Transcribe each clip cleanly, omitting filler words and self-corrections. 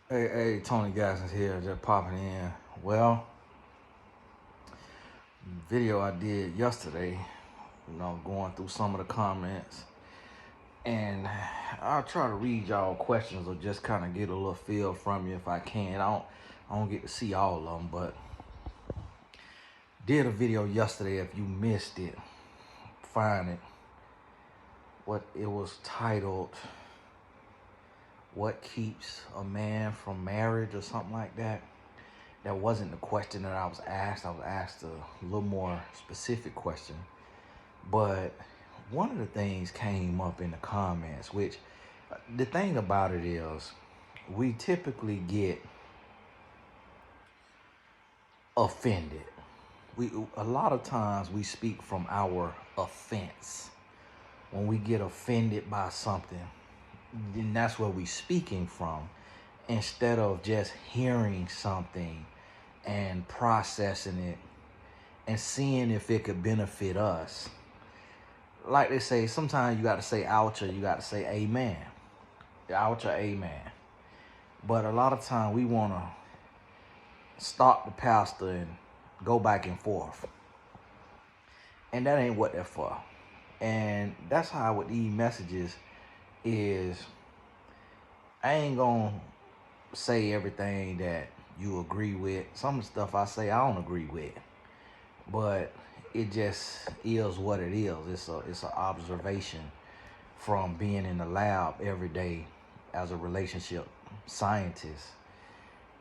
Hey, Tony Gassins here, just popping in. Well, video I did yesterday, going through some of the comments, and I'll try to read y'all questions or just kind of get a little feel from you if I can. I don't get to see all of them, but did a video yesterday. If you missed it, find it. What it was titled, "What Keeps a Man from Marriage" or something like that. That wasn't the question that I was asked. I was asked a little more specific question. But one of the things came up in the comments, which the thing about it is we typically get offended. A lot of times we speak from our offense. When we get offended by something, then that's where we speaking from, instead of just hearing something and processing it and seeing if it could benefit us. Like they say, sometimes you got to say ouch or you got to say amen. Ouch or amen. But a lot of time we want to stop the pastor and go back and forth. And that ain't what they're for. And that's how with these messages is, I ain't going to say everything that you agree with. Some of the stuff I say I don't agree with. But it just is what it is. It's an observation from being in the lab every day as a relationship scientist.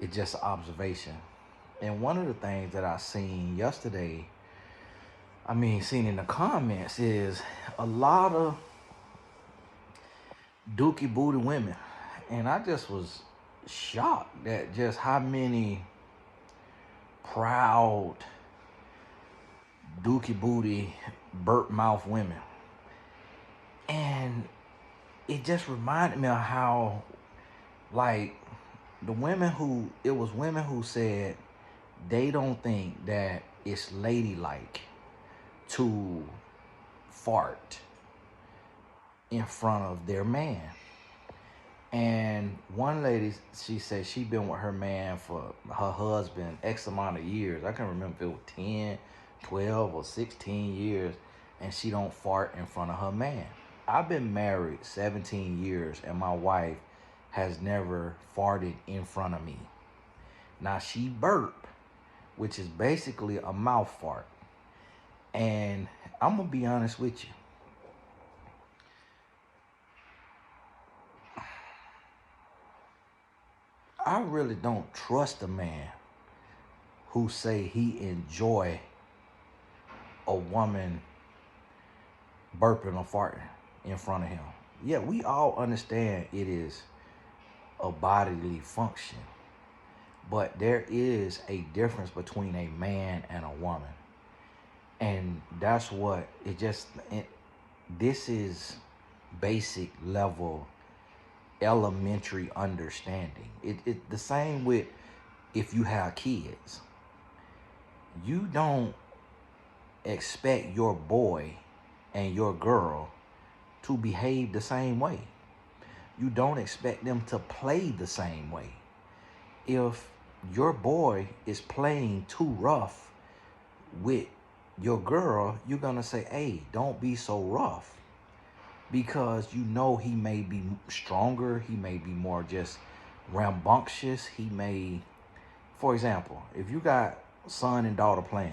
It's just an observation. And one of the things that I seen yesterday, seen in the comments, is a lot of dookie booty women. And I just was shocked at just how many proud dookie booty burp mouth women. And it just reminded me of how, like, it was women who said they don't think that it's ladylike to fart in front of their man. And one lady, she said she been with her man for her husband X amount of years. I can't remember if it was 10, 12, or 16 years, and she don't fart in front of her man. I've been married 17 years, and my wife has never farted in front of me. Now, she burp, which is basically a mouth fart. And I'm going to be honest with you. I really don't trust a man who say he enjoy a woman burping or farting in front of him. Yeah, we all understand it is a bodily function, but there is a difference between a man and a woman. And that's what this is basic level, elementary understanding. It the same with if you have kids. You don't expect your boy and your girl to behave the same way. You don't expect them to play the same way. If your boy is playing too rough with your girl, you're gonna say, hey, don't be so rough. Because you know he may be stronger, he may be more just rambunctious, he may, for example, if you got son and daughter playing,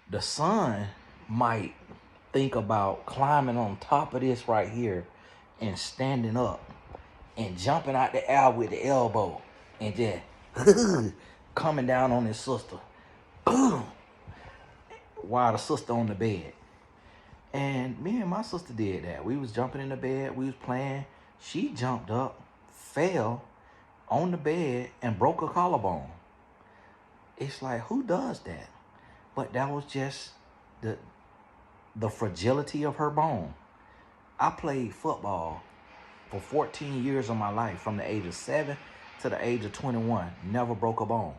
the son might think about climbing on top of this right here and standing up and jumping out the air with the elbow and just coming down on his sister while the sister on the bed. And me and my sister did that. We was jumping in the bed, we was playing. She jumped up, fell on the bed, and broke her collarbone. It's like, who does that? But that was just the fragility of her bone. I played football for 14 years of my life, from the age of 7 to the age of 21. Never broke a bone.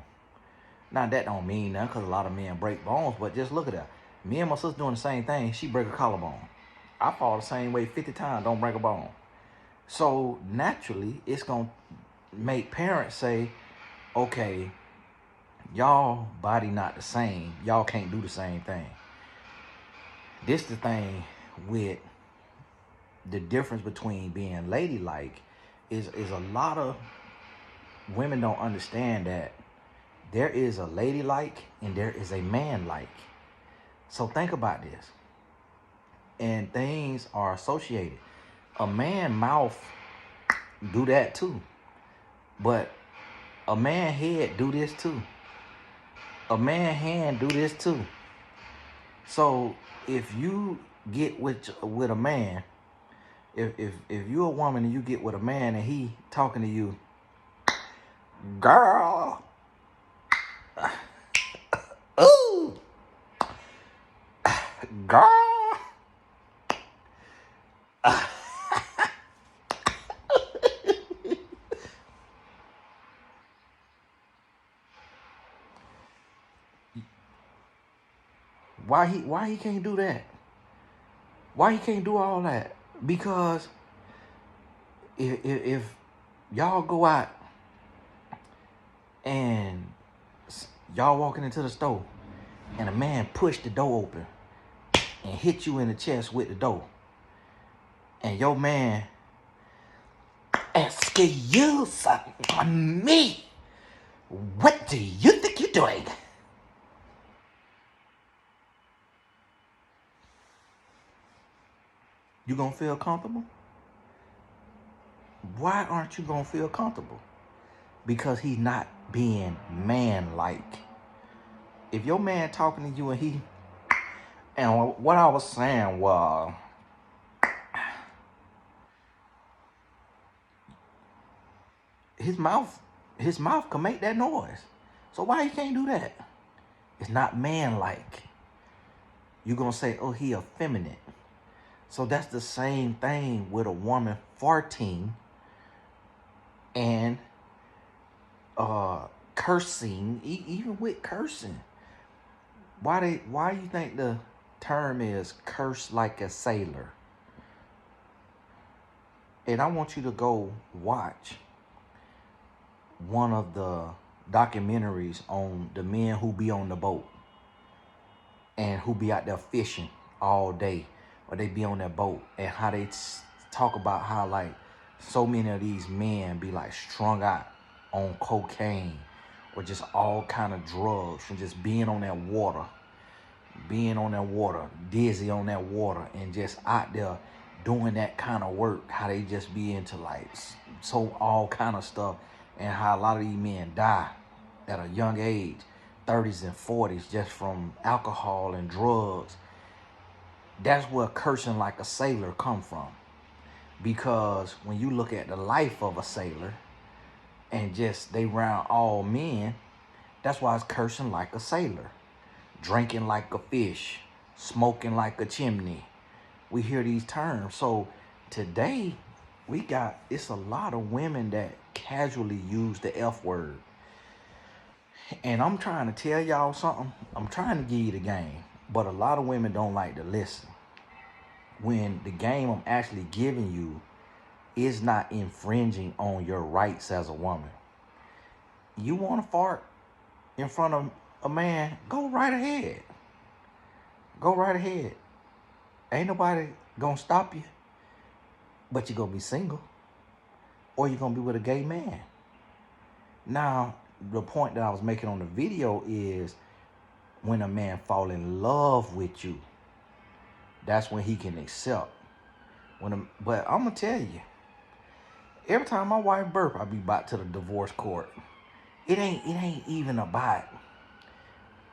Now, that don't mean nothing, because a lot of men break bones, but just look at that. Me and my sister doing the same thing. She break a collarbone. I fall the same way 50 times, don't break a bone. So naturally, it's going to make parents say, okay, y'all body not the same. Y'all can't do the same thing. This the thing with the difference between being ladylike is a lot of women don't understand that there is a ladylike and there is a man-like. So think about this. And things are associated. A man mouth do that too. But a man head do this too. A man hand do this too. So if you get with a man, if you're a woman and you get with a man and he talking to you, girl, ooh, girl, why he can't do that? Why he can't do all that? Because if y'all go out and y'all walking into the store and a man push the door open and hit you in the chest with the door, and your man asking you something on me, what do you think you're doing? You gonna feel comfortable? Why aren't you gonna feel comfortable? Because he's not being man-like. If your man talking to you and what I was saying was, his mouth can make that noise. So why he can't do that? It's not man-like. You're gonna say, oh, he effeminate. So that's the same thing with a woman farting and cursing, even with cursing. Why you think the term is curse like a sailor? And I want you to go watch one of the documentaries on the men who be on the boat and who be out there fishing all day, or they be on that boat, and how they talk about how like so many of these men be like strung out on cocaine or just all kind of drugs from just being on that water, dizzy on that water, and just out there doing that kind of work. How they just be into like so all kind of stuff, and how a lot of these men die at a young age, 30s and 40s, just from alcohol and drugs. That's where cursing like a sailor come from. Because when you look at the life of a sailor and just they round all men, that's why it's cursing like a sailor. Drinking like a fish, smoking like a chimney. We hear these terms. So today it's a lot of women that casually use the F word. And I'm trying to tell y'all something. I'm trying to give you the game. But a lot of women don't like to listen. When the game I'm actually giving you is not infringing on your rights as a woman. You want to fart in front of a man, go right ahead. Go right ahead. Ain't nobody gonna stop you. But you're gonna be single. Or you're gonna be with a gay man. Now, the point that I was making on the video is when a man fall in love with you, that's when he can accept. But I'm gonna tell you, every time my wife burp, I be back to the divorce court. It ain't even about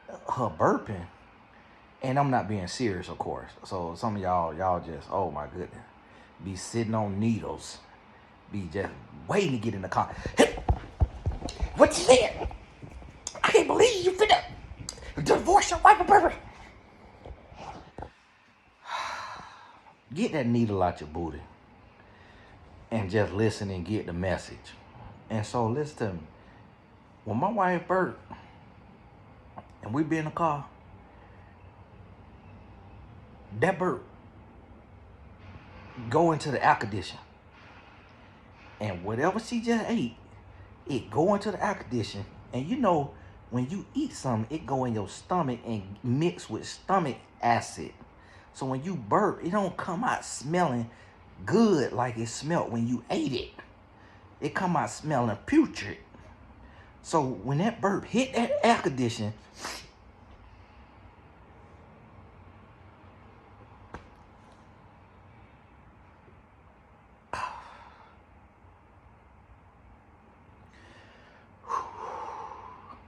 her burping. And I'm not being serious, of course. So some of y'all just, oh my goodness, be sitting on needles, be just waiting to get in the car. Hey, what you said? I can't believe you finna divorce your wife, baby. Get that needle out your booty and just listen and get the message. And so listen to me. When my wife burped and we be in the car, that burp go into the air conditioner. And whatever she just ate It go into the air conditioner, and you know, when you eat something, it go in your stomach and mix with stomach acid. So when you burp, it don't come out smelling good like it smelled when you ate it. It come out smelling putrid. So when that burp hit that air conditioner,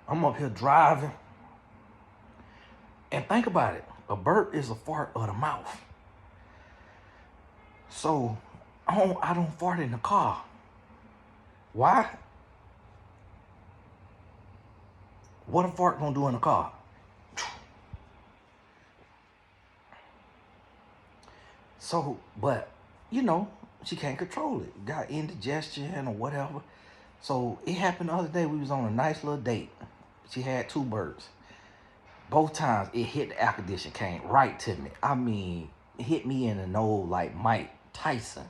I'm up here driving, and think about it. A burp is a fart of the mouth. So I don't fart in the car. Why? What a fart gonna do in the car? So, but you know, she can't control it. Got indigestion or whatever. So it happened the other day. We was on a nice little date. She had two burps. Both times it hit the air conditioner, came right to me. I mean, it hit me in the nose like Mike Tyson.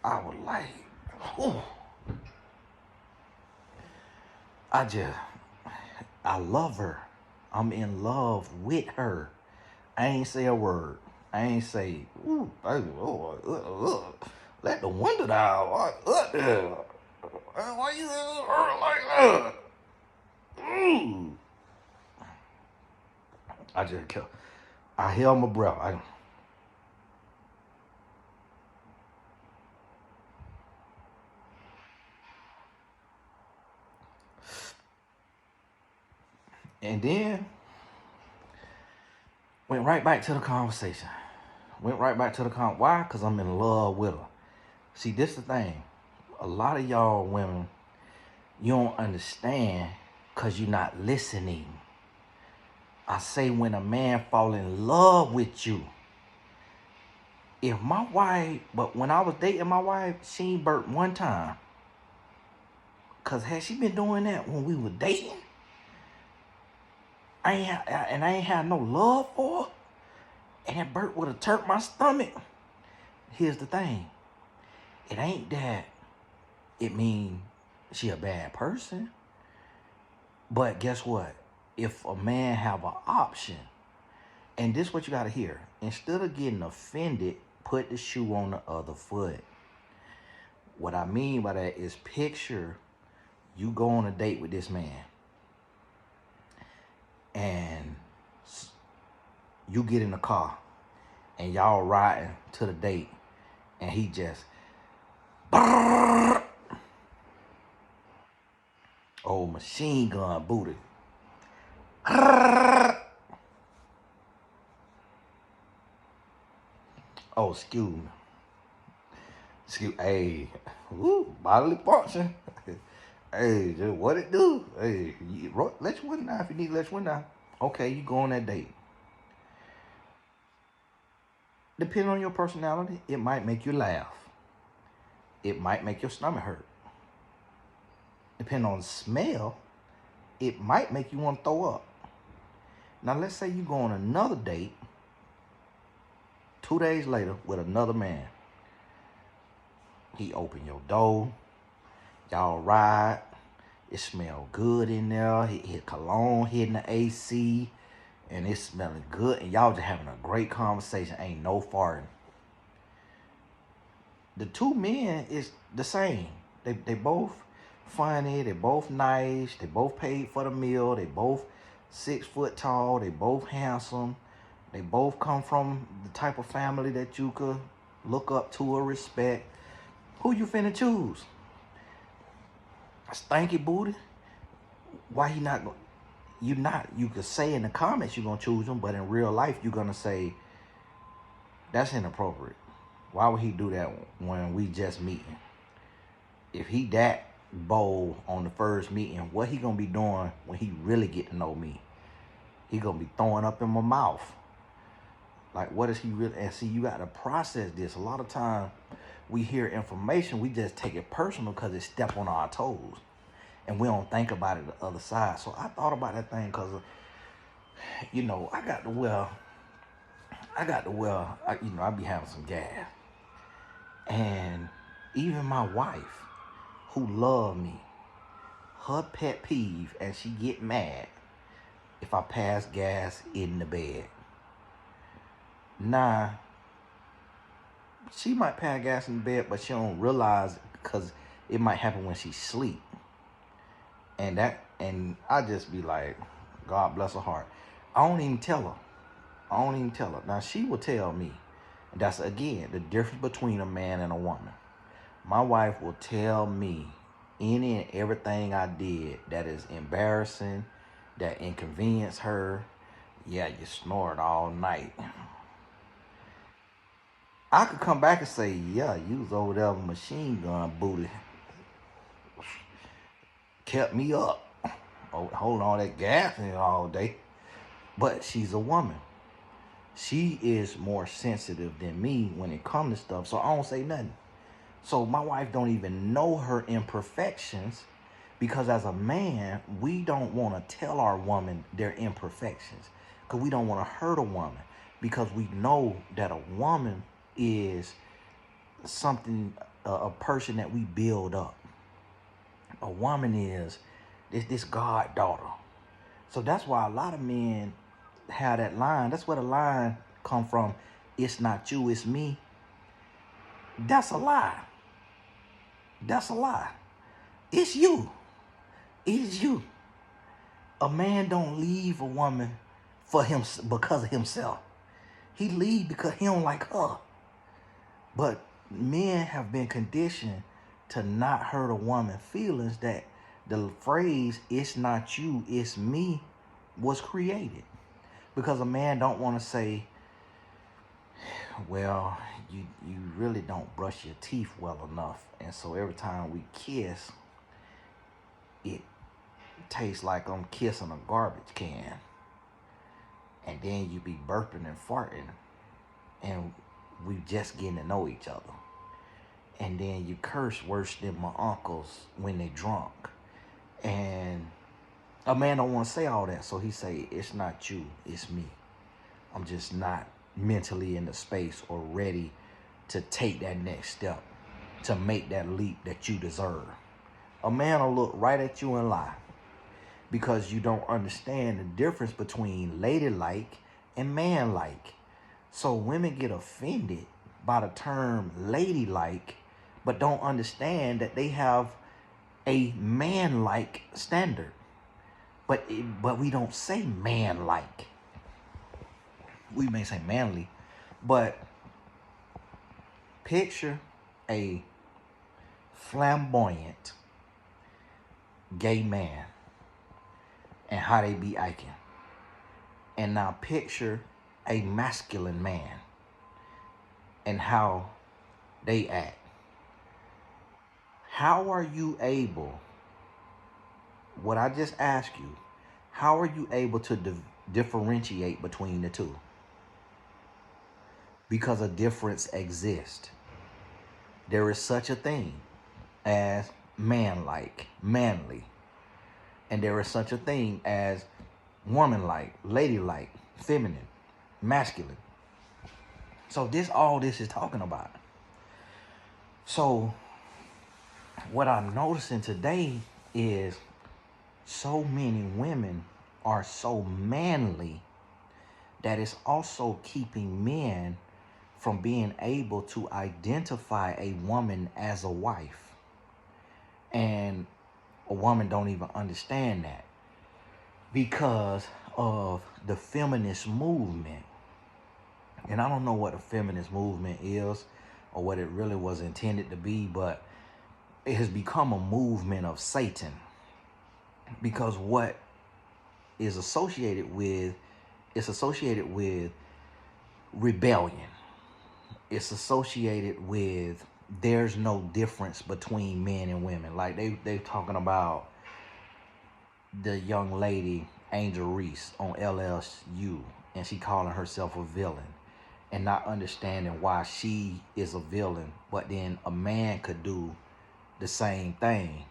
I was like, oh. I love her. I'm in love with her. I ain't say a word. I ain't say, ooh, let the window down. Why you like that? Ooh. I held my breath. And then went right back to the conversation. Why? Because I'm in love with her. See, this the thing. A lot of y'all women, you don't understand because you're not listening. I say when a man fall in love with you, but when I was dating my wife, she ain't burped one time. Because had she been doing that when we were dating, I ain't had no love for her, and that burp would have turned my stomach. Here's the thing. It ain't that it mean she a bad person. But guess what? If a man have an option, and this what you got to hear, instead of getting offended, put the shoe on the other foot. What I mean by that is picture you go on a date with this man, and you get in the car, and y'all riding to the date, and he just, oh, machine gun booty. Oh, excuse me. Hey, woo, bodily function. Hey, just what it do? Hey, let your window down if you need to let your window down. Okay, you go on that date. Depending on your personality, it might make you laugh. It might make your stomach hurt. Depending on the smell, it might make you want to throw up. Now, let's say you go on another date 2 days later with another man. He open your door. Y'all ride. It smell good in there. Hit cologne hitting the AC. And it's smelling good. And y'all just having a great conversation. Ain't no farting. The two men is the same. They both funny. They both nice. They both paid for the meal. They both 6 foot tall. They both handsome. They both come from the type of family that you could look up to or respect. Who you finna choose? Stanky booty? Why he not? You could say in the comments you're gonna choose him, but in real life you're gonna say that's inappropriate. Why would he do that when we just meeting? If he that bold on the first meeting, what he gonna be doing when he really get to know me? He gonna be throwing up in my mouth. Like, what is he really? And see, you got to process this. A lot of time we hear information, we just take it personal because it step on our toes. And we don't think about it the other side. So I thought about that thing because, I got to wear, I be having some gas. And even my wife, who love me, her pet peeve, and she get mad if I pass gas in the bed. Nah, she might pass gas in the bed, but she don't realize it because it might happen when she sleep. And I just be like, God bless her heart. I don't even tell her. Now she will tell me. And that's again the difference between a man and a woman. My wife will tell me any and everything I did that is embarrassing, that inconvenience her. Yeah, you snored all night. I could come back and say, yeah, you was over there with machine gun booty. Kept me up. Holding all that gas in all day. But she's a woman. She is more sensitive than me when it comes to stuff, so I don't say nothing. So my wife don't even know her imperfections, because as a man, we don't want to tell our woman their imperfections, because we don't want to hurt a woman, because we know that a woman is something, a person that we build up. A woman is this God daughter. So that's why a lot of men have that line. That's where the line come from. It's not you, it's me. That's a lie. That's a lie. It's you. It is you. A man don't leave a woman for him because of himself. He leave because he don't like her. But men have been conditioned to not hurt a woman's feelings, that the phrase, it's not you, it's me, was created. Because a man don't want to say, well, you really don't brush your teeth well enough, and so every time we kiss, it tastes like I'm kissing a garbage can. And then you be burping and farting, and we just getting to know each other. And then you curse worse than my uncles when they drunk. And a man don't want to say all that, so he say, it's not you, it's me. I'm just not mentally in the space or ready to take that next step, to make that leap that you deserve. A man will look right at you and lie, because you don't understand the difference between ladylike and manlike. So women get offended by the term ladylike, but don't understand that they have a man-like standard. But we don't say man-like. We may say manly, but picture a flamboyant gay man and how they be acting. And now picture a masculine man and how they act. How are you able, what I just asked you, how are you able to differentiate between the two? Because a difference exists. There is such a thing as manlike, manly. And there is such a thing as womanlike, ladylike, feminine, masculine. So all this is talking about. So what I'm noticing today is so many women are so manly that it's also keeping men from being able to identify a woman as a wife. And a woman don't even understand that because of the feminist movement. And I don't know what the feminist movement is or what it really was intended to be, but it has become a movement of Satan, because what is associated with, it's associated with rebellion. It's associated with there's no difference between men and women. Like they talking about the young lady Angel Reese on LSU, and she calling herself a villain and not understanding why she is a villain, but then a man could do the same thing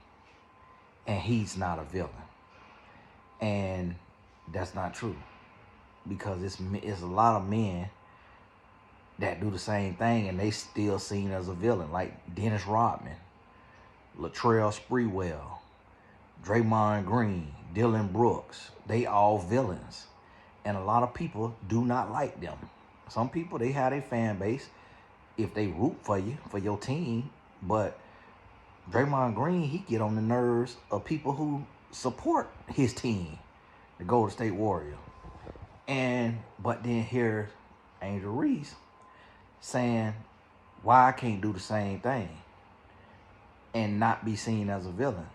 and he's not a villain. And that's not true, because it's a lot of men that do the same thing and they still seen as a villain, like Dennis Rodman, Latrell Sprewell, Draymond Green, Dylan Brooks, they all villains. And a lot of people do not like them. Some people, they have a fan base if they root for you, for your team. But Draymond Green, he get on the nerves of people who support his team, the Golden State Warriors. But then here's Angel Reese saying why I can't do the same thing and not be seen as a villain.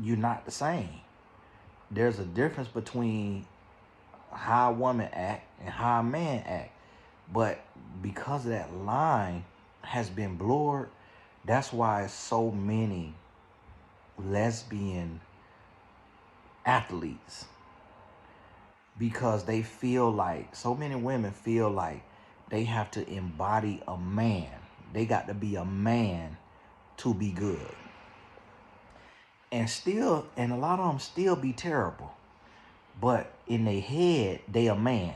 You're not the same. There's a difference between how a woman act and how a man act. But because of that line has been blurred, that's why so many lesbian athletes, because they feel like, so many women feel like they have to embody a man. They got to be a man to be good. And a lot of them still be terrible. But in their head, they a man.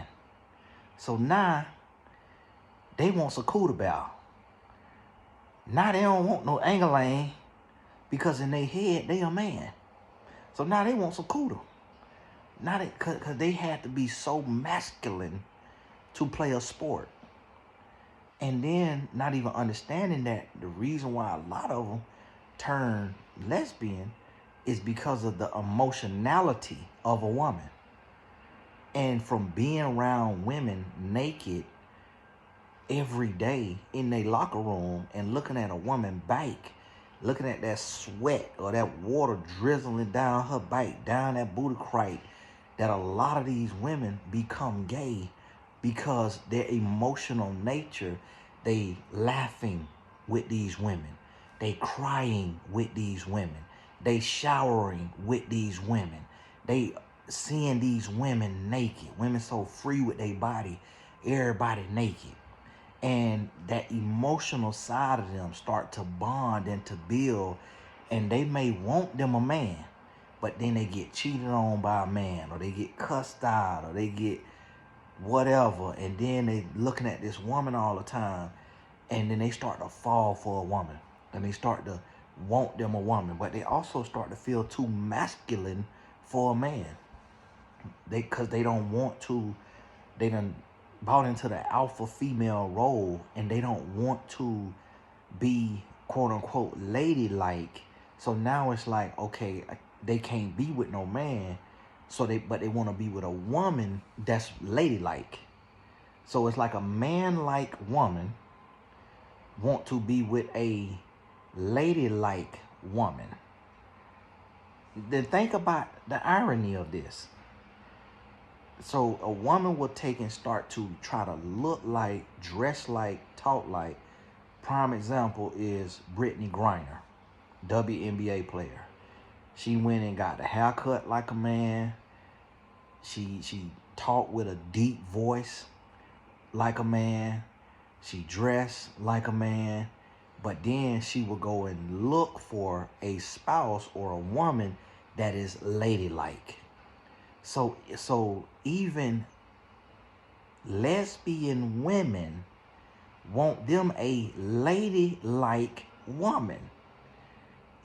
So now, they want Sakuda Bow. Now they don't want no Angeline, because in their head, they a man. So now they want Sakuda. Now because they had to be so masculine to play a sport. And then not even understanding that the reason why a lot of them turn lesbian is because of the emotionality of a woman. And from being around women naked every day in their locker room and looking at a woman bike, looking at that sweat or that water drizzling down her bike, down that booty crack, that a lot of these women become gay because their emotional nature, they laughing with these women, they crying with these women, they showering with these women, they seeing these women naked, women so free with their body, everybody naked. And that emotional side of them start to bond and to build, and they may want them a man, but then they get cheated on by a man, or they get cussed out, or they get whatever, and then they looking at this woman all the time, and then they start to fall for a woman, and they start to want them a woman, but they also start to feel too masculine for a man. Because they don't want to, they done bought into the alpha female role, and they don't want to be quote unquote ladylike. So now it's like, okay, they can't be with no man, but they want to be with a woman that's ladylike. So it's like a man-like woman want to be with a ladylike woman. Then think about the irony of this. So a woman will take and start to try to look like, dress like, talk like. Prime example is Brittany Griner, WNBA player. She went and got a haircut like a man. She talked with a deep voice like a man. She dressed like a man. But then she will go and look for a spouse or a woman that is ladylike. So even lesbian women want them a ladylike woman.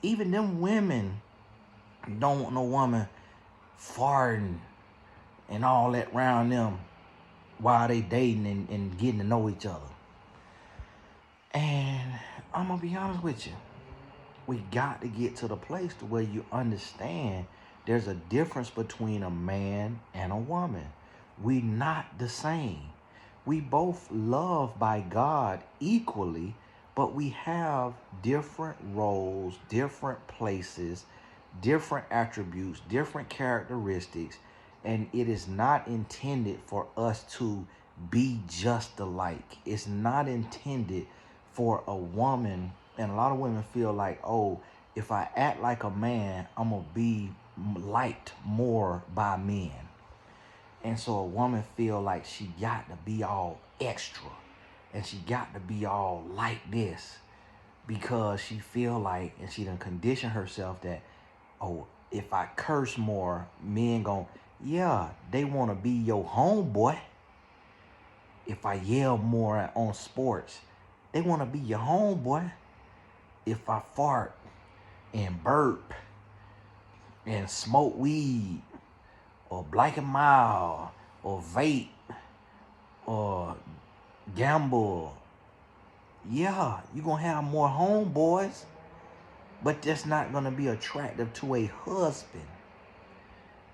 Even them women don't want no woman farting and all that around them while they dating and getting to know each other. And I'm gonna be honest with you. We got to get to the place to where you understand there's a difference between a man and a woman. We not the same. We both loved by God equally, but we have different roles, different places, different attributes, different characteristics, and it is not intended for us to be just alike. It's not intended for a woman, and a lot of women feel like, oh, if I act like a man, I'm going to be liked more by men. And so a woman feel like she got to be all extra, and she got to be all like this, because she feel like, and she done condition herself that, oh, if I curse more, men gon', yeah, they want to be your homeboy. If I yell more on sports, they want to be your homeboy. If I fart and burp and smoke weed or Black and Mild or vape or gamble, yeah, you're going to have more homeboys, but that's not going to be attractive to a husband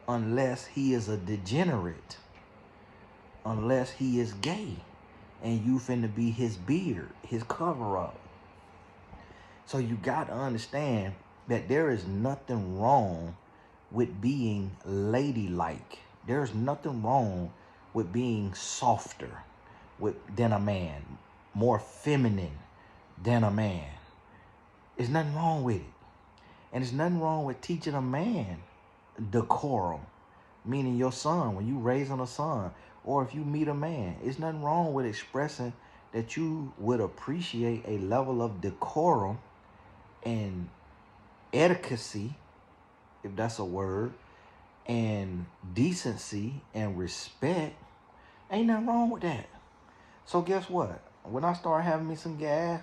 unless he is a degenerate, unless he is gay, and you finna be his beard, his cover-up. So you got to understand that there is nothing wrong with being ladylike. There's nothing wrong with being softer than a man, more feminine than a man. There's nothing wrong with it. And there's nothing wrong with teaching a man decorum, meaning your son, when you raising a son, or if you meet a man, there's nothing wrong with expressing that you would appreciate a level of decorum and etiquette, if that's a word, and decency and respect. Ain't nothing wrong with that. So guess what? When I start having me some gas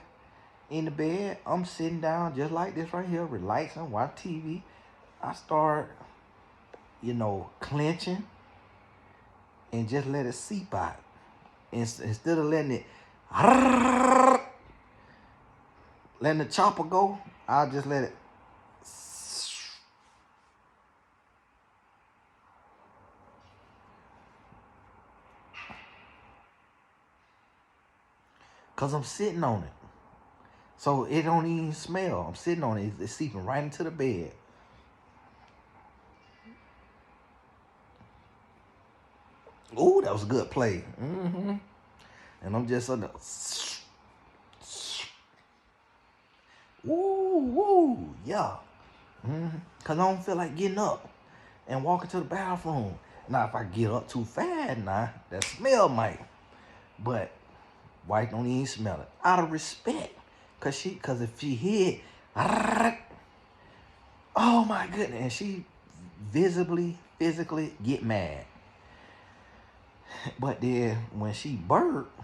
in the bed, I'm sitting down just like this right here, relaxing, watch TV. I start, clenching and just let it seep out. Instead of letting the chopper go, I'll just let it. Because I'm sitting on it. So it don't even smell. I'm sitting on it. It's seeping right into the bed. Ooh, that was a good play. Mm-hmm. And I'm just under. Woo, yeah. Mm-hmm. Because I don't feel like getting up and walking to the bathroom. Now, if I get up too fast, that smell might. But wife don't even smell it. Out of respect. Because if she hear oh my goodness, and she physically get mad. But then when she burped,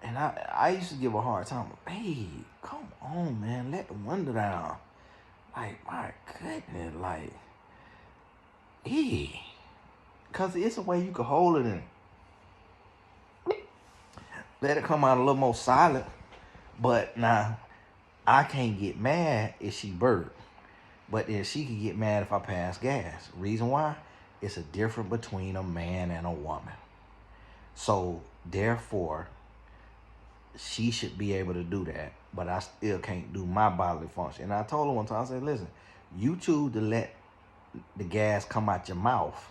and I used to give her a hard time. Hey, come on, man, let the window down. Like, my goodness, like, because it's a way you can hold it in. Let it come out a little more silent. But now, I can't get mad if she burped. But then she can get mad if I pass gas. Reason why? It's a difference between a man and a woman. So, therefore, she should be able to do that. But I still can't do my bodily function. And I told her one time, I said, listen, you choose to let the gas come out your mouth.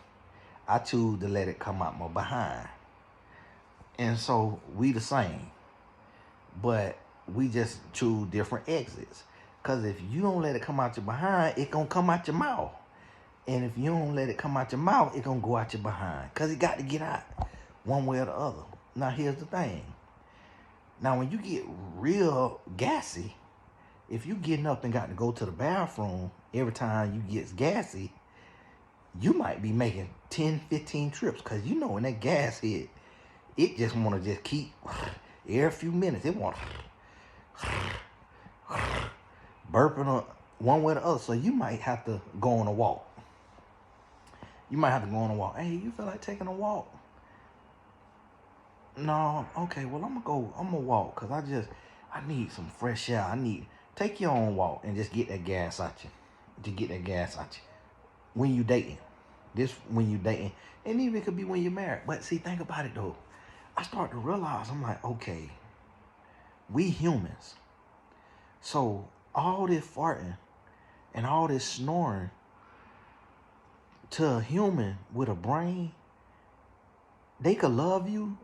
I choose to let it come out my behind. And so, we the same. But we just choose different exits. Because if you don't let it come out your behind, it going to come out your mouth. And if you don't let it come out your mouth, it going to go out your behind. Because it got to get out one way or the other. Now, here's the thing. Now, when you get real gassy, if you getting up and got to go to the bathroom every time you get gassy, you might be making 10, 15 trips. Because when that gas hit, it just want to just keep, every few minutes, it want burping on one way or the other. So you might have to go on a walk. Hey, you feel like taking a walk? No, okay, well, I'm gonna walk, because I need some fresh air. Take your own walk and just get that gas out you. When you dating. And even it could be when you're married. But see, think about it though. I start to realize, I'm like, okay, we humans. So all this farting and all this snoring to a human with a brain, they could love you,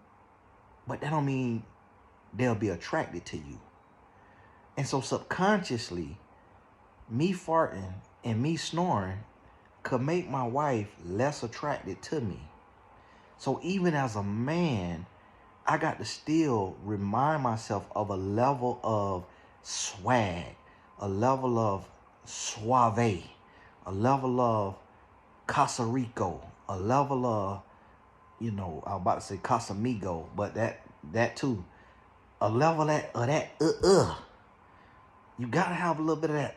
but that don't mean they'll be attracted to you. And so subconsciously, me farting and me snoring could make my wife less attracted to me. So even as a man, I got to still remind myself of a level of swag, a level of suave, a level of Casa Rico, a level of, I was about to say Casamigo, but that too. A level of that. You gotta have a little bit of that.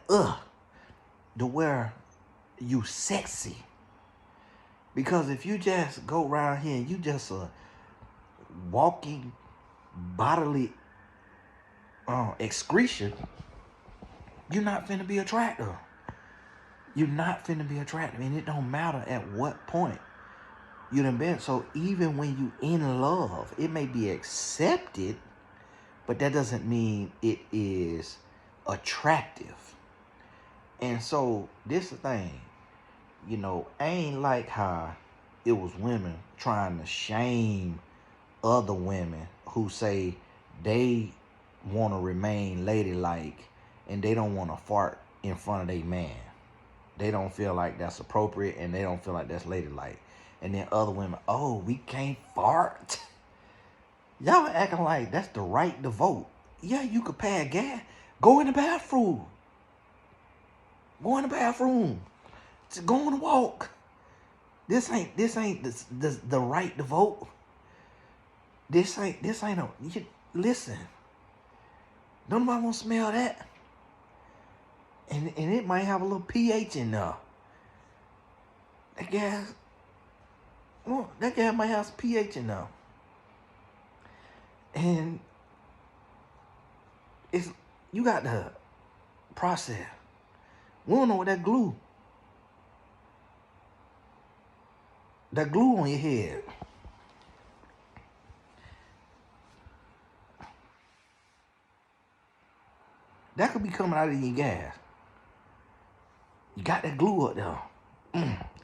to where you sexy. Because if you just go around here and you just a walking bodily excretion, you're not finna be attractive. You're not finna be attractive. And it don't matter at what point you done been. So even when you in love, it may be accepted, but that doesn't mean it is attractive. And so this is the thing, you know, I ain't like how it was women trying to shame other women who say they want to remain ladylike and they don't want to fart in front of their man. They don't feel like that's appropriate and they don't feel like that's ladylike. And then other women, oh, we can't fart. Y'all acting like that's the right to vote. Yeah, you could pay a gas. Go in the bathroom. Go in the bathroom. Go on a walk. This ain't the right to vote. This ain't listen. Don't nobody want to smell that. And it might have a little pH in there. That gas might have some pH in there. And you got the process. We don't know what that glue on your head. That could be coming out of your gas. You got that glue up there.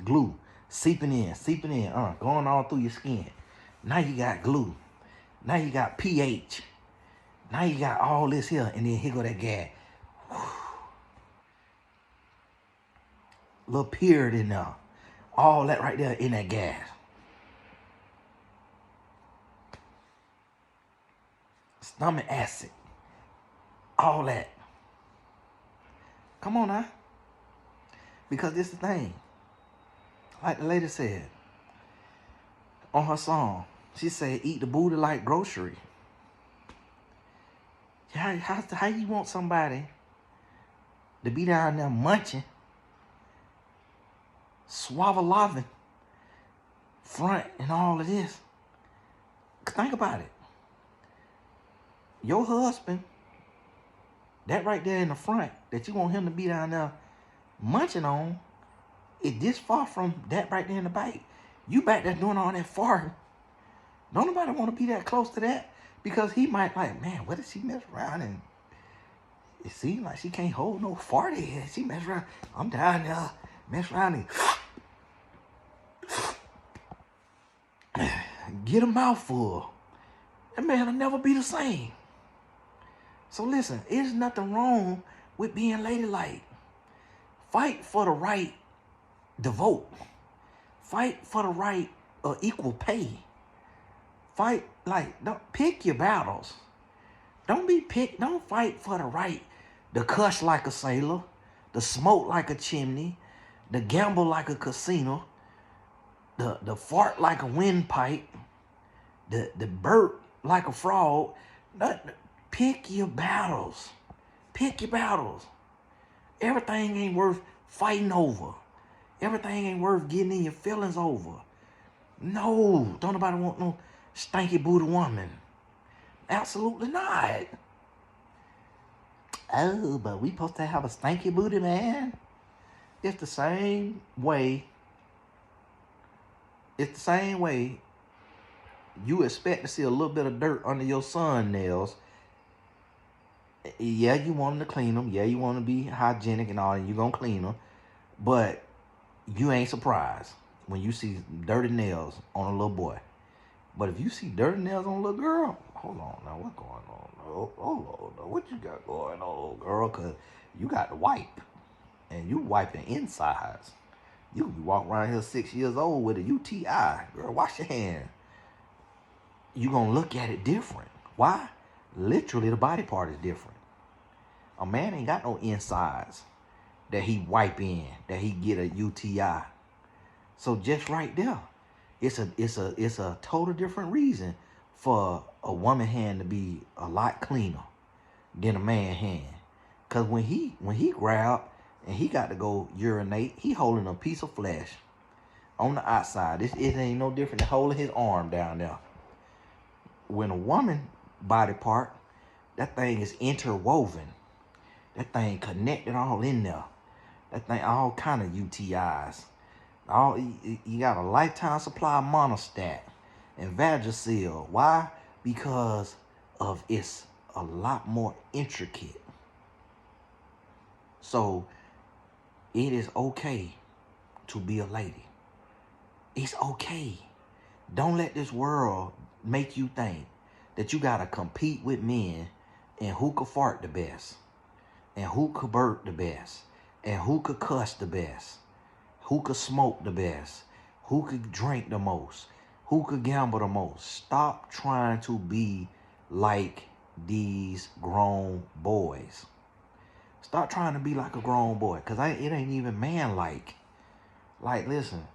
Glue. Seeping in. Going all through your skin. Now you got glue. Now you got pH. Now you got all this here. And then here go that gas. Little period in there. All that right there in that gas. Stomach acid. All that. Come on now. Because this is the thing. Like the lady said on her song, she said, eat the booty like grocery. How you want somebody to be down there munching, swabba-loving, front and all of this? Think about it. Your husband, that right there in the front, that you want him to be down there munching on, is this far from that right there in the back. You back there doing all that farting. Don't nobody want to be that close to that, because he might like, man, what if she mess around and it seems like she can't hold no fart in. She mess around. I'm down there, mess around and get a mouthful. That man will never be the same. So listen, there's nothing wrong with being ladylike. Fight for the right to vote. Fight for the right of equal pay. Fight, don't pick your battles. Don't fight for the right to cuss like a sailor, to smoke like a chimney, to gamble like a casino, the fart like a windpipe, the burp like a frog. Pick your battles. Pick your battles. Everything ain't worth fighting over. Everything ain't worth getting in your feelings over. No, don't nobody want no stanky booty woman. Absolutely not. Oh, but we supposed to have a stanky booty man? It's the same way. It's the same way you expect to see a little bit of dirt under your son nails. Yeah, you want them to clean them. Yeah, you want to be hygienic and all, and you're going to clean them. But you ain't surprised when you see dirty nails on a little boy. But if you see dirty nails on a little girl, hold on now, what's going on? Hold on now, what you got going on, little girl? Because you got to wipe, and you wiping insides. You walk around here 6 years old with a UTI. Girl, wash your hands. You going to look at it different. Why? Literally, the body part is different. A man ain't got no insides that he wipe in, that he get a UTI. So just right there, it's a total different reason for a woman hand to be a lot cleaner than a man hand. Cause when he grab and he got to go urinate. He holding a piece of flesh on the outside. It ain't no different than holding his arm down there. When a woman body part, that thing is interwoven. That thing connected all in there. That thing all kind of UTIs. You got a lifetime supply of Monostat and Vagisil. Why? Because of it's a lot more intricate. So it is okay to be a lady. It's okay. Don't let this world make you think that you gotta compete with men and who could fart the best, and who could burp the best, and who could cuss the best, who could smoke the best, who could drink the most, who could gamble the most. Stop trying to be like these grown boys. Stop trying to be like a grown boy, because it ain't even man-like. Like, listen,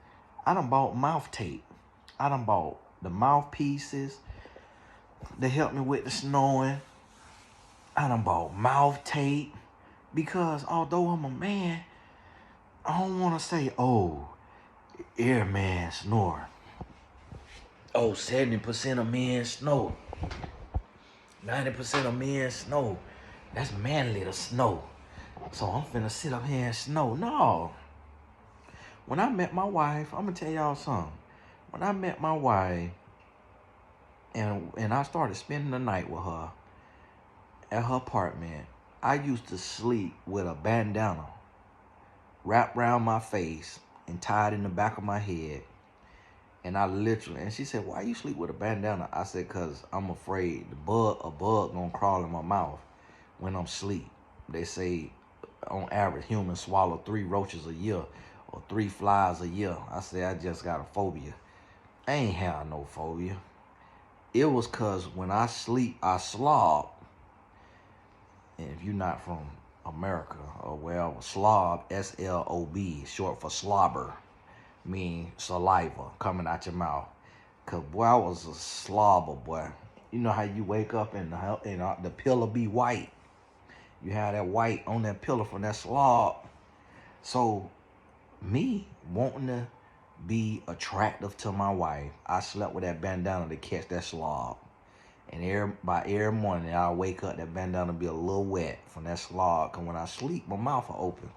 I done bought mouth tape. I done bought the mouthpieces to help me with the snoring. I done bought mouth tape, because although I'm a man, I don't want to say, oh, air man snore. Oh, 70% of men snore. 90% of men snore. That's manly to snore. So I'm finna sit up here and snore. No. When I met my wife, I'm gonna tell y'all something. When I met my wife and I started spending the night with her at her apartment, I used to sleep with a bandana wrapped around my face and tied in the back of my head. And and she said, why you sleep with a bandana? I said, cause I'm afraid a bug gonna crawl in my mouth when I'm asleep. They say on average humans swallow 3 roaches a year or 3 flies a year. I said, I just got a phobia. I ain't have no phobia. It was cause when I sleep, I slob. And if you're not from America, or well, slob, S-L-O-B, short for slobber, mean saliva coming out your mouth. Cause boy, I was a slobber, boy. You know how you wake up and the pillow be white. You have that white on that pillow from that slob. So me wanting to be attractive to my wife, I slept with that bandana to catch that slob. And by every morning, I'll wake up, that bandana be a little wet from that slob. Cause when I sleep, my mouth will open.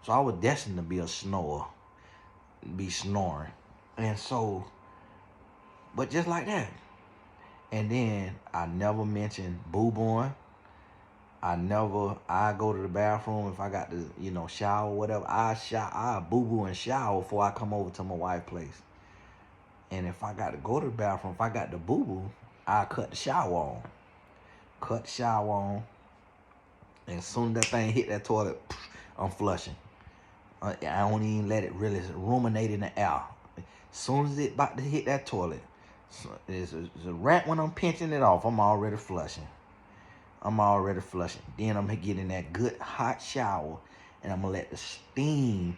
So I was destined to be a snorer, be snoring. And so, but just like that. And then I never mentioned boo-booing. I go to the bathroom if I got to, shower or whatever. I boo-boo and shower before I come over to my wife's place. And if I got to go to the bathroom, if I got to boo-boo, I cut the shower on. Cut the shower on. And as soon as that thing hit that toilet, I'm flushing. I don't even let it really ruminate in the air. As soon as it about to hit that toilet, it's a rat when I'm pinching it off, I'm already flushing. Then I'm going to get in that good hot shower, and I'm going to let the steam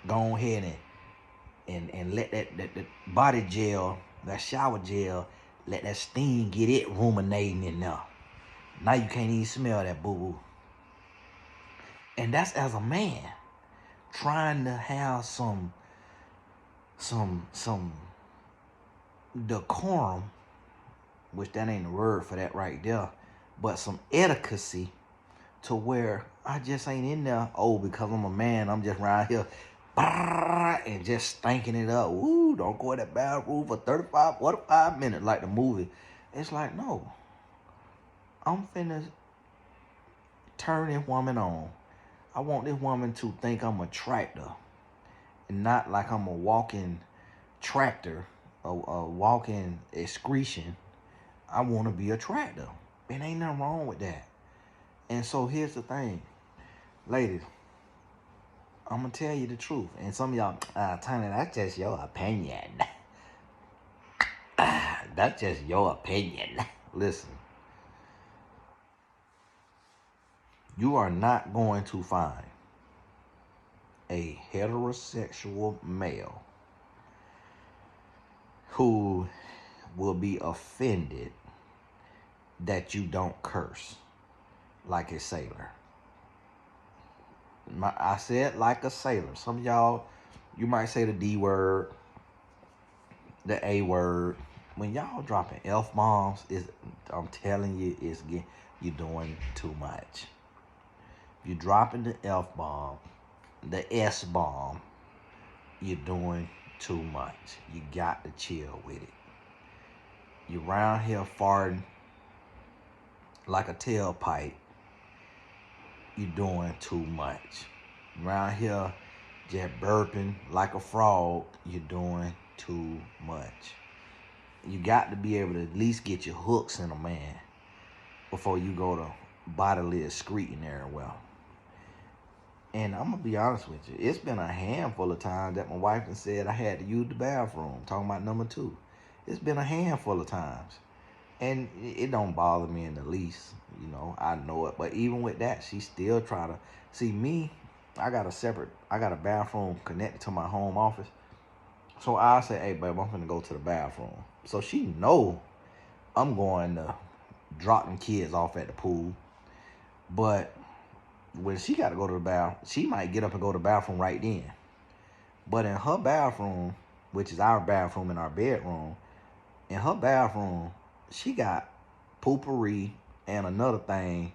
go ahead and let that body gel, that shower gel, let that steam get it ruminating in there. Now you can't even smell that boo-boo. And that's as a man trying to have some decorum, which that ain't the word for that right there, but some etiquette to where I just ain't in there, because I'm a man, I'm just around here and just stinking it up. Woo, don't go in that bathroom for 35, 45 minutes like the movie. It's like, no. I'm finna turn this woman on. I want this woman to think I'm a tractor and not like I'm a walking tractor, a walking excretion. I want to be a tractor. And ain't nothing wrong with that. And so here's the thing. Ladies, I'm going to tell you the truth. And some of y'all, Tony, that's just your opinion. That's just your opinion. Listen. You are not going to find a heterosexual male who will be offended that you don't curse like a sailor. I said like a sailor. Some of y'all, you might say the D word, the A word. When y'all dropping F bombs, I'm telling you, you're doing too much. You're dropping the F bomb, the S bomb. You're doing too much. You got to chill with it. You around here farting like a tailpipe. You're doing too much. Around here just burping like a frog. You're doing too much. You got to be able to at least get your hooks in a man before you go to bodily excreting there. Well, and I'm gonna be honest with you, it's been a handful of times that my wife has said I had to use the bathroom. Talking about number 2. It's been a handful of times. And it don't bother me in the least. You know, I know it. But even with that, she still try to see me. I got a bathroom connected to my home office. So I say, hey babe, I'm finna go to the bathroom. So she know I'm going to drop them kids off at the pool. But when she got to go to the bathroom, she might get up and go to the bathroom right then. But in her bathroom, which is our bathroom in our bedroom, in her bathroom, she got poopery and another thing,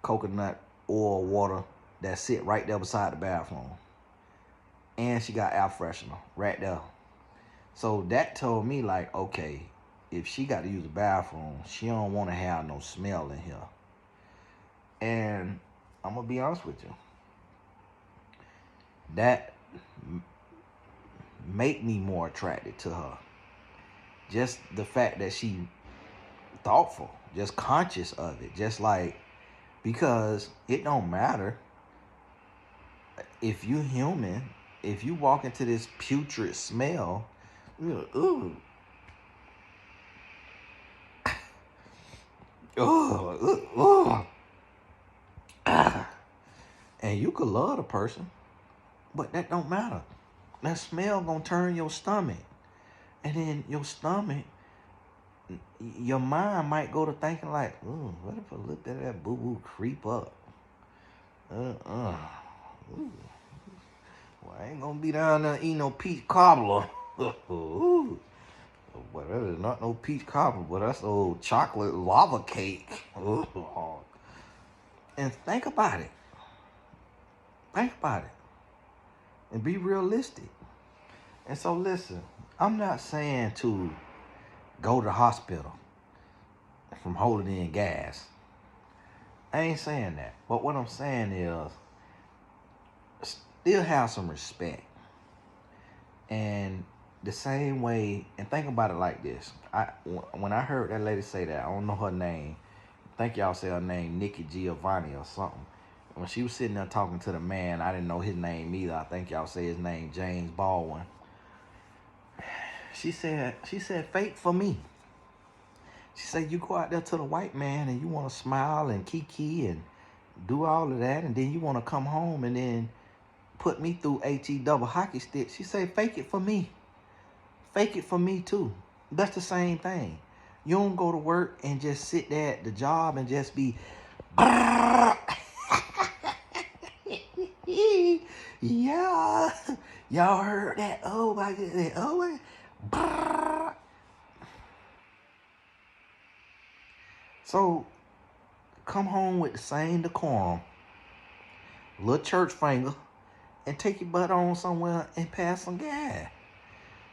coconut oil water that sit right there beside the bathroom. And she got air freshener right there. So that told me like, okay, if she got to use the bathroom, she don't want to have no smell in here. And I'm going to be honest with you. That make me more attracted to her. Just the fact that she thoughtful, just conscious of it. Just like, because it don't matter if you human, if you walk into this putrid smell, you're like, ooh. And you could love the person, but that don't matter. That smell gonna turn your stomach. And then your stomach, your mind might go to thinking like, what if a little bit of that boo-boo creep up? Well, I ain't gonna be down there eating no peach cobbler. Well, that is not no peach cobbler, but that's old chocolate lava cake. And think about it. Think about it. And be realistic. And so listen, I'm not saying to go to the hospital from holding in gas. I ain't saying that. But what I'm saying is still have some respect. And the same way, and think about it like this. When I heard that lady say that, I don't know her name. I think y'all say her name, Nikki Giovanni or something. When she was sitting there talking to the man, I didn't know his name either. I think y'all say his name, James Baldwin. She said, fake for me. She said, you go out there to the white man and you want to smile and kiki and do all of that, and then you want to come home and then put me through HE double hockey stick. She said, fake it for me. Fake it for me too. That's the same thing. You don't go to work and just sit there at the job and just be yeah. Y'all heard that? Oh my goodness. Oh my. So come home with the same decorum, little church finger, and take your butt on somewhere and pass some gas.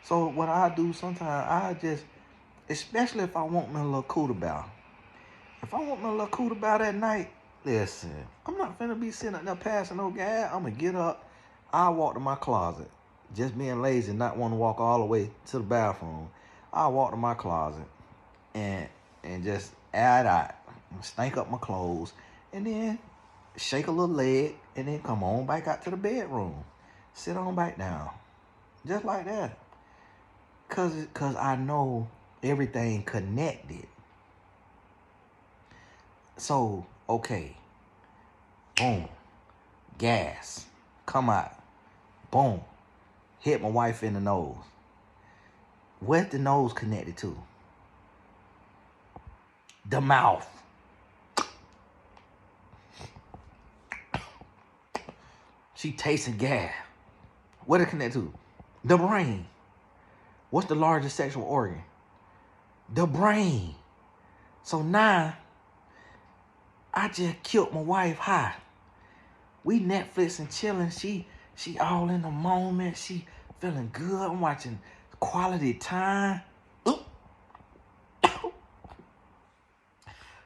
So what I do sometimes, I just, especially if I want me a little cooter bow. If I want me a little cooter bow that night, listen, I'm not finna be sitting up there passing no gas. I'm gonna get up, I'll walk to my closet. Just being lazy, not wanting to walk all the way to the bathroom. I'll walk to my closet and just add out, stank up my clothes, and then shake a little leg, and then come on back out to the bedroom. Sit on back down. Just like that. Cause I know everything connected. So, okay. Boom. Gas. Come out. Boom. Hit my wife in the nose. Where's the nose connected to? The mouth. She tasting gas. What it connect to? The brain. What's the largest sexual organ? The brain. So now, I just killed my wife high. We Netflix and chilling. She all in the moment. She feeling good. I'm watching quality time. Oop.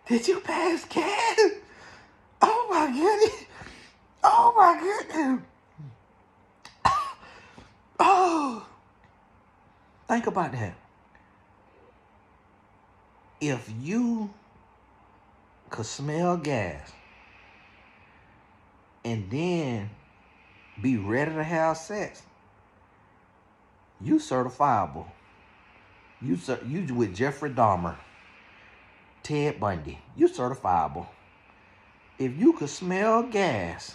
Did you pass gas? Oh my goodness. Oh my goodness. Oh. Think about that. If you could smell gas and then be ready to have sex, you certifiable. You with Jeffrey Dahmer, Ted Bundy. You certifiable. If you could smell gas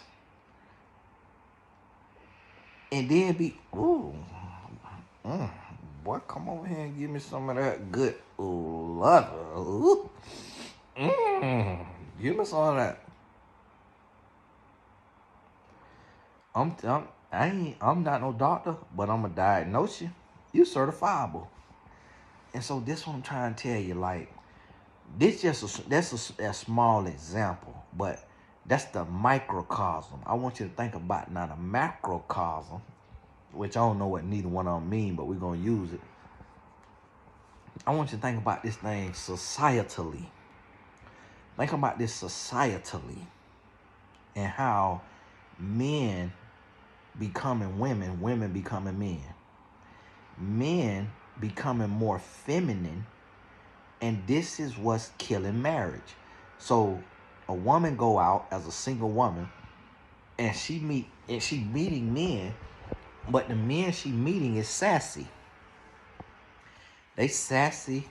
and then be, boy, come over here and give me some of that good leather. Give me some of that. I'm not no doctor, but I'm gonna diagnose you. You certifiable. And so this one I'm trying to tell you, like, this that's a small example, but that's the microcosm. I want you to think about now the macrocosm, which I don't know what neither one of them mean, but we're gonna use it. I want you to think about this thing societally. Think about this societally and how men becoming women, women becoming men becoming more feminine, and this is what's killing marriage. So a woman go out as a single woman and she meeting men, but the men she meeting is sassy. They sassy.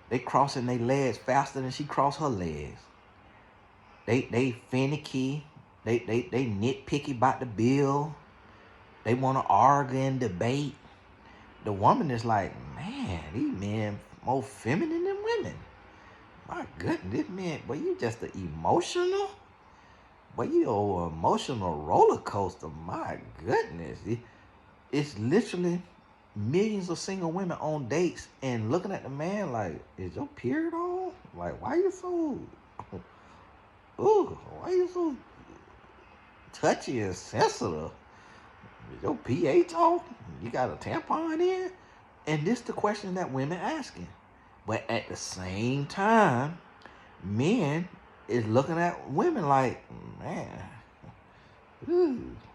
They crossing their legs faster than she cross her legs. They finicky. They nitpicky about the bill. They want to argue and debate. The woman is like, man, these men more feminine than women. My goodness, this man, but you just an emotional? But you an emotional roller coaster. My goodness. It's literally millions of single women on dates and looking at the man like, is your period on? Like, why you so, why you so touchy and sensitive? Is your pH off? You got a tampon in? And this the question that women asking. But at the same time, men is looking at women like, man,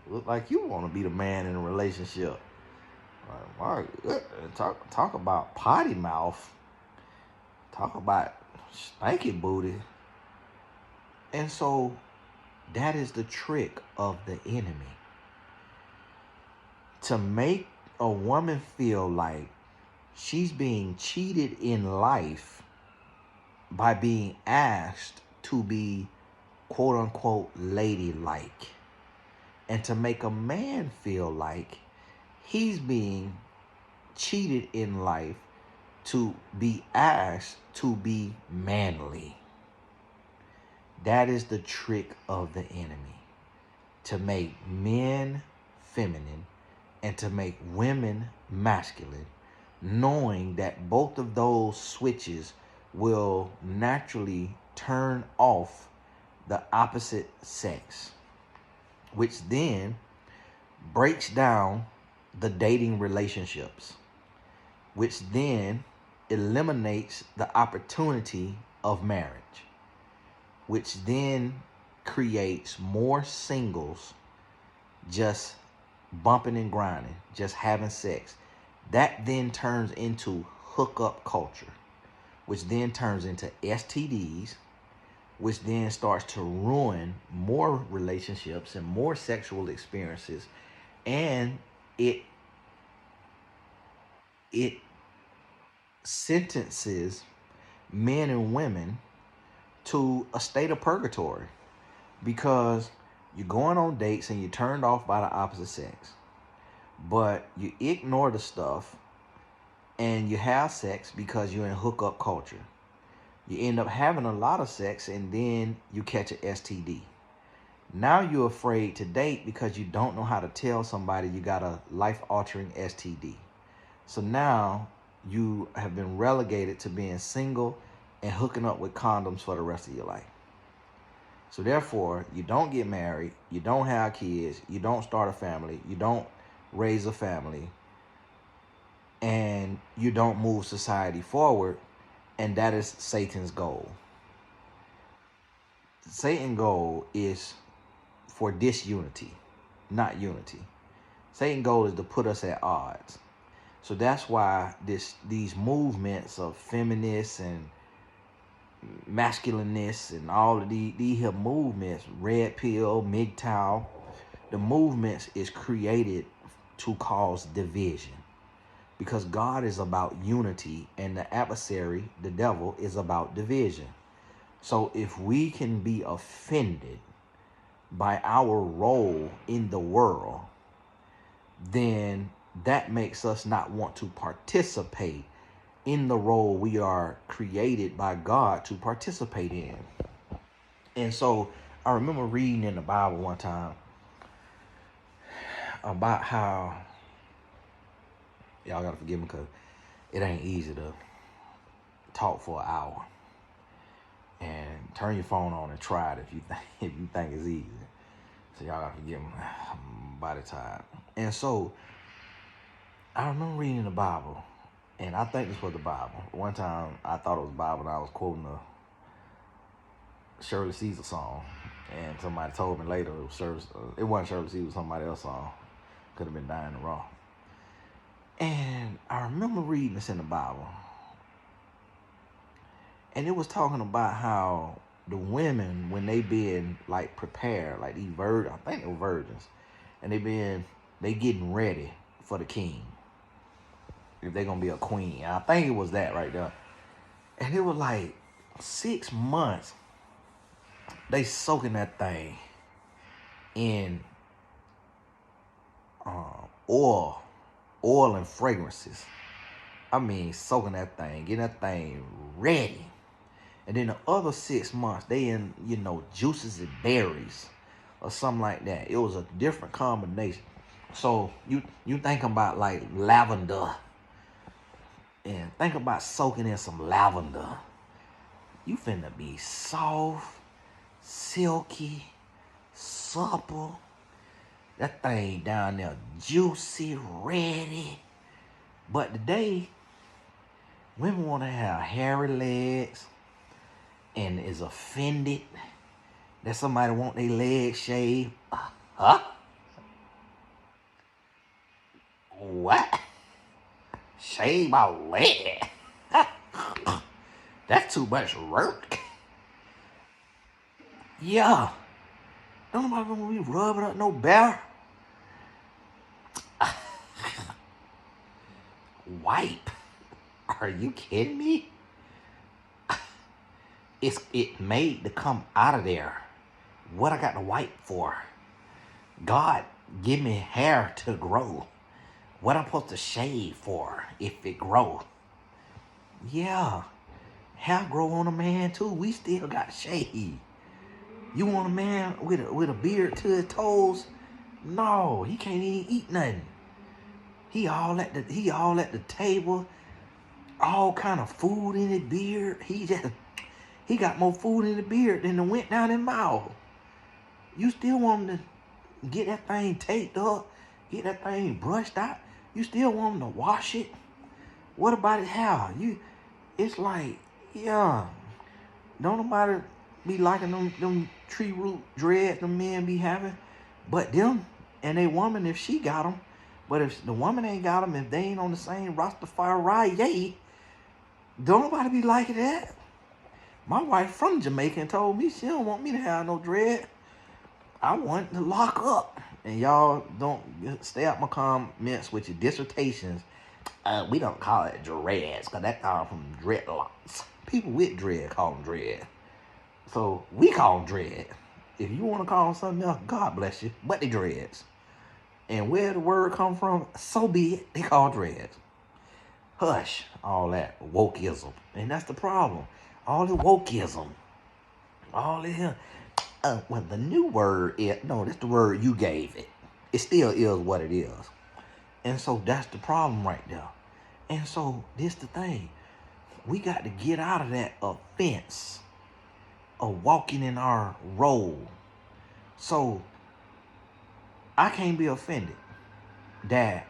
look like you want to be the man in a relationship. Like, talk about potty mouth. Talk about stanky booty. And so that is the trick of the enemy. To make a woman feel like she's being cheated in life by being asked to be quote unquote ladylike. And to make a man feel like he's being cheated in life to be asked to be manly. That is the trick of the enemy. To make men feminine and to make women masculine, knowing that both of those switches will naturally turn off the opposite sex, which then breaks down the dating relationships, which then eliminates the opportunity of marriage, which then creates more singles just bumping and grinding, just having sex. That then turns into hookup culture, which then turns into STDs, which then starts to ruin more relationships and more sexual experiences. And it sentences men and women to a state of purgatory, because you're going on dates and you're turned off by the opposite sex, but you ignore the stuff and you have sex because you're in hookup culture. You end up having a lot of sex and then you catch an STD. Now you're afraid to date because you don't know how to tell somebody you got a life-altering STD. So now you have been relegated to being single and hooking up with condoms for the rest of your life. So therefore, you don't get married, you don't have kids, you don't start a family, you don't raise a family, and you don't move society forward, and that is Satan's goal. Satan's goal is for disunity, not unity. Satan's goal is to put us at odds. So that's why these movements of feminists and masculineness and all of these here movements, Red Pill, MGTOW, the movements is created to cause division. Because God is about unity and the adversary, the devil, is about division. So if we can be offended by our role in the world, then that makes us not want to participate in the role we are created by God to participate in. And so I remember reading in the Bible one time about how, y'all gotta forgive me because it ain't easy to talk for an hour. And turn your phone on and try it if you think it's easy. So y'all gotta forgive me, I'm body tired. And so I remember reading the Bible, and I think this was the Bible. One time I thought it was the Bible, and I was quoting a Shirley Caesar song, and somebody told me later it wasn't Shirley Caesar, it was somebody else's song. Could have been Diana Ross. And I remember reading this in the Bible, and it was talking about how the women, when they been like prepared, like these virgins, I think they were virgins, and they getting ready for the king. If they're gonna be a queen. I think it was that right there. And it was like 6 months they soaking that thing in oil and fragrances. I mean, soaking that thing, getting that thing ready. And then the other 6 months, they in, juices and berries or something like that. It was a different combination. So you think about like lavender, and think about soaking in some lavender. You finna be soft, silky, supple. That thing down there juicy, ready. But today, women want to have hairy legs and is offended that somebody want their legs shaved. Huh? What? Shave my leg? That's too much work. Yeah. Don't nobody want me rubbing up no bear. Wipe? Are you kidding me? It made to come out of there. What I got to wipe for? God give me hair to grow. What I'm supposed to shave for if it grow? Yeah. Hair grow on a man too. We still got shave. You want a man with a beard to his toes? No, he can't even eat nothing. He all at the table, all kind of food in his beard. He got more food in the beard than it went down his mouth. You still want him to get that thing taped up, get that thing brushed out? You still want him to wash it? What about his hair? It's like, yeah. Don't nobody be liking them tree root dreads them men be having, but them and a woman if she got them. But if the woman ain't got them, if they ain't on the same Rastafari, yay, don't nobody be liking that. My wife from Jamaica and told me she don't want me to have no dread. I want to lock up. And y'all don't stay out my comments with your dissertations. We don't call it dreads, because that comes from dreadlocks. People with dread call them dread. So we call them dread. If you want to call them something else, God bless you. But they dreads. And where the word come from, so be it. They call dreads. Hush, all that wokeism. And that's the problem. All the wokeism. All the Well, the new word is, no, that's the word you gave it. It still is what it is. And so that's the problem right there. And so this the thing. We got to get out of that offense of walking in our role. So I can't be offended that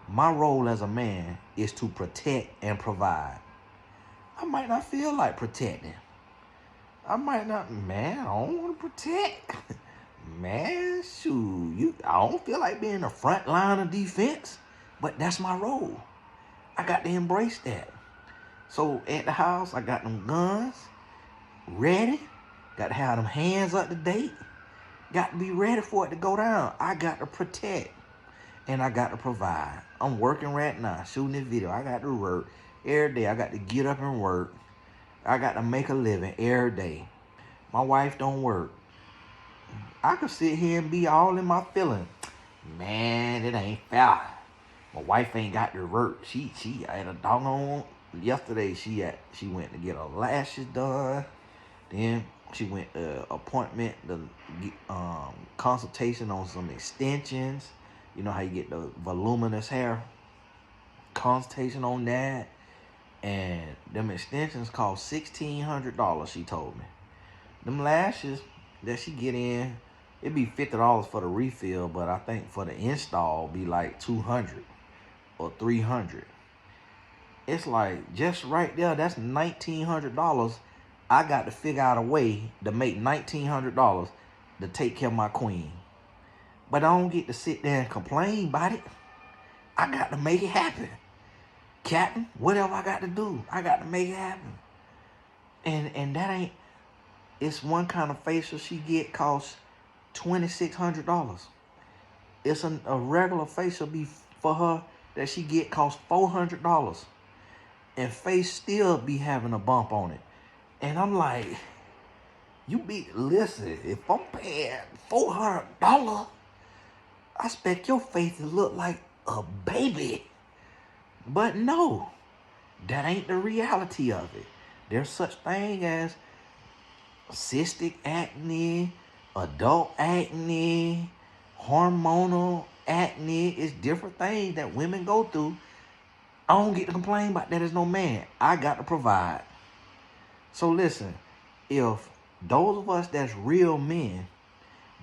my role as a man is to protect and provide. I might not feel like protecting. I might not, man, I don't want to protect. Man, shoot, I don't feel like being the front line of defense, but that's my role. I got to embrace that. So at the house, I got them guns ready. Got to have them hands up to date. Got to be ready for it to go down. I got to protect and I got to provide. I'm working right now, shooting this video. I got to work every day. I got to get up and work. I got to make a living every day. My wife don't work. I could sit here and be all in my feelings. Man, it ain't fair. My wife ain't got to work. She had a doggone. Yesterday she went to get her lashes done. Then she went appointment, the consultation on some extensions. You know how you get the voluminous hair? Consultation on that. And them extensions cost $1,600, she told me. Them lashes that she get in, it'd be $50 for the refill, but I think for the install be like $200 or $300. It's like just right there, that's $1,900. I got to figure out a way to make $1,900 to take care of my queen. But I don't get to sit there and complain about it. I got to make it happen. Captain, whatever I got to do, I got to make it happen. And that ain't, it's one kind of facial she get costs $2,600. It's a regular facial be for her that she get costs $400. And face still be having a bump on it. And I'm like, listen, if I'm paying $400, I expect your face to look like a baby. But no, that ain't the reality of it. There's such thing as cystic acne, adult acne, hormonal acne. It's different things that women go through. I don't get to complain about that as no man. I got to provide. So listen, if those of us that's real men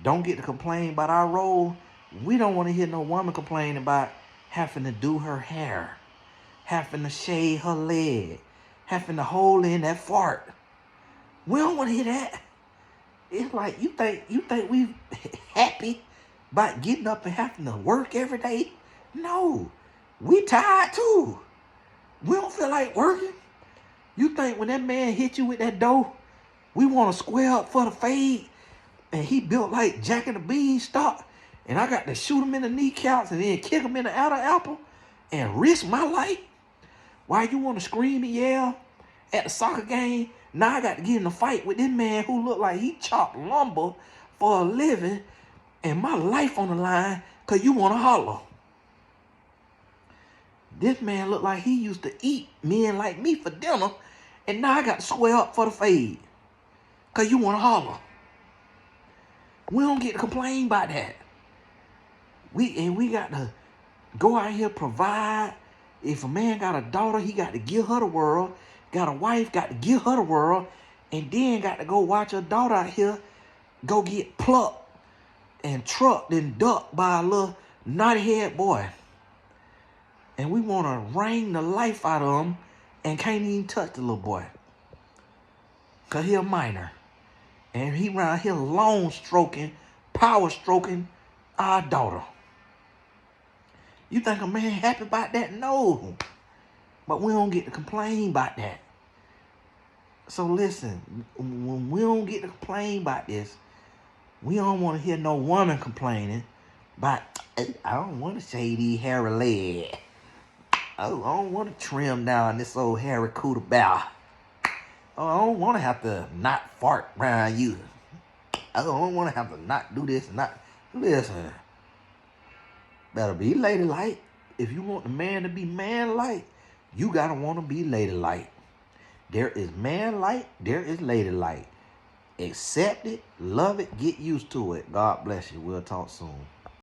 don't get to complain about our role, we don't want to hear no woman complain about having to do her hair, having to shave her leg, having to hold in that fart. We don't want to hear that. It's like, you think we happy about getting up and having to work every day? No, we tired too. We don't feel like working. You think when that man hit you with that dough, we want to square up for the fade, and he built like Jack and the Beanstalk, and I got to shoot him in the kneecaps and then kick him in the outer apple and risk my life? Why you want to scream and yell at the soccer game? Now I got to get in a fight with this man who looked like he chopped lumber for a living, and my life on the line because you want to holler. This man looked like he used to eat men like me for dinner, and now I got to square up for the fade because you want to holler. We don't get to complain about that. We got to go out here, provide. If a man got a daughter, he got to give her the world. Got a wife, got to give her the world. And then got to go watch her daughter out here go get plucked and trucked and ducked by a little naughty head boy. And we want to wring the life out of him and can't even touch the little boy. Because he a minor. And he around here long stroking, power stroking our daughter. You think a man happy about that? No. But we don't get to complain about that. So listen, when we don't get to complain about this, we don't want to hear no woman complaining about, I don't want to shave these hairy legs. I don't want to trim down this old hairy cooter bow. Oh, I don't want to have to not fart around you. I don't want to have to not do this and not. Listen, better be ladylike. If you want the man to be manlike, you got to want to be ladylike. There is manlike, there is ladylike. Accept it, love it, get used to it. God bless you. We'll talk soon.